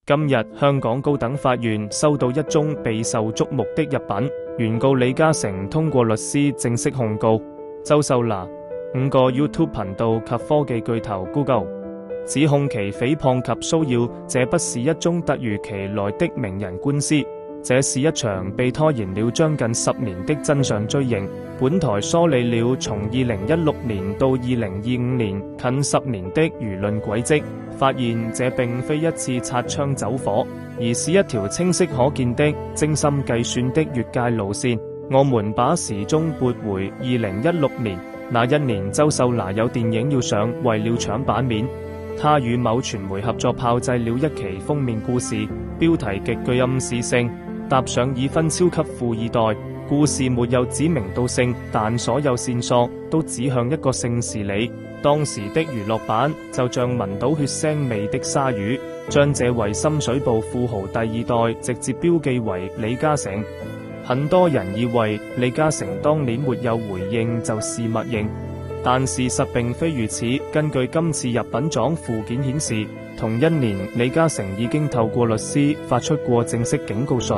今日香港高等法院收到一宗備受矚目的入稟，原告李嘉誠通過律師正式控告周秀娜、5個 YouTube 頻道及科技巨頭 Google， 指控其誹謗及騷擾。這不是一宗突如其來的名人官司，這是一場被拖延了將近10年的真相追認。本台梳理了從2016年到2025年近10年的輿論軌跡，發現這並非一次擦槍走火，而是一條清晰可見的、精心計算的越界路線。我們把時鐘撥回2016年，那一年周秀娜有電影要上，為了搶版面，她與某傳媒合作炮製了一期封面故事，標題極具暗示性，搭上已婚超級富二代。故事沒有指名道姓，但所有線索都指向一個姓氏李。當時的娛樂版就像聞到血腥味的鯊魚，將這位深水埗富豪第二代直接標記為李嘉誠。很多人以為李嘉誠當年沒有回應就是默認，但事實並非如此。根據今次入稟狀附件顯示，同一年李嘉誠已經透過律師發出過正式警告信。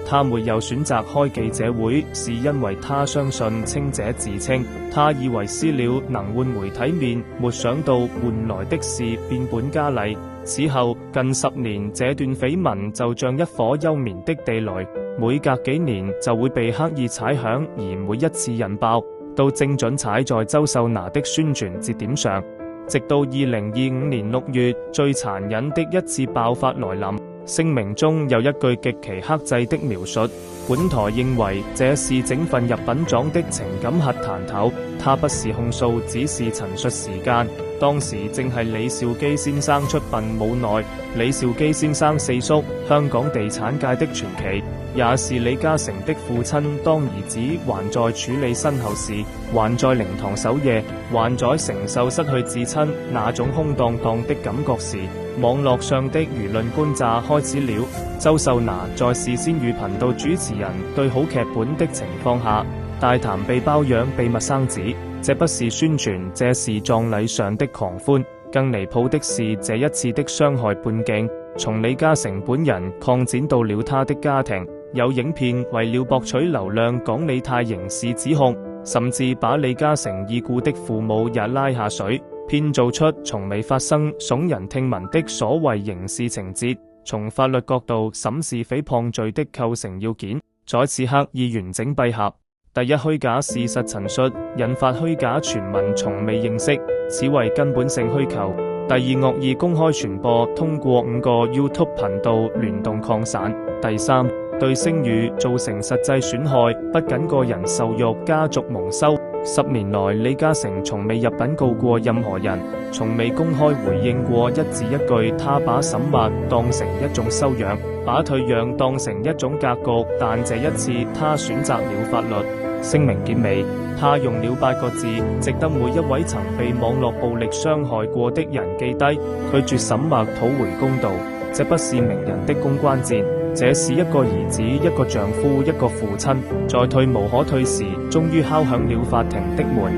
他沒有選擇開記者會，是因為他相信清者自清。他以為私了能換媒體面，沒想到換來的是變本加厲。此後近10年，這段緋聞就像一顆休眠的地雷，每隔幾年就會被刻意踩響，而每一次引爆都精準踩在周秀娜的宣傳節點上。直到2025年6月，最殘忍的一次爆發來臨。聲明中有一句極其克制的描述，本台認為這是整份入稟狀的情感核彈頭，它不是控訴，只是陳述時間。當時正係李兆基先生出殯冇耐，李兆基先生四叔，香港地產界的傳奇，也是李嘉誠的父親。當兒子還在處理身後事，還在靈堂守夜，還在承受失去至親那種空蕩蕩的感覺時，網絡上的輿論觀詐開始了。周秀娜在事先與頻道主持人對好劇本的情況下，大談被包養、秘密生子，這不是宣傳，這是葬禮上的狂歡。更離譜的是，這一次的傷害半徑從李嘉誠本人擴展到了他的家庭。有影片為了博取流量講李太刑事指控，甚至把李嘉誠已故的父母也拉下水，編造出從未發生、聳人聽聞的所謂刑事情節。從法律角度審視誹謗罪的構成要件，在此刻已完整閉合。第一，虛假事實陳述引發虛假傳聞，從未認識，此為根本性虛構。第二，惡意公開傳播，通過5個 YouTube 頻道聯動擴散。第三，對聲譽造成實際損害，不僅個人受辱，家族蒙羞。10年來，李嘉誠從未入稟告過任何人，從未公開回應過一字一句。他把審罵當成一種修養，把退讓當成一種格局，但這一次他選擇了法律。聲明結尾，他用了8個字，值得每一位曾被網絡暴力傷害過的人記低：拒絕審罵，討回公道。這不是名人的公關戰，這是一個兒子、一個丈夫、一個父親，在退無可退時，終於敲響了法庭的門。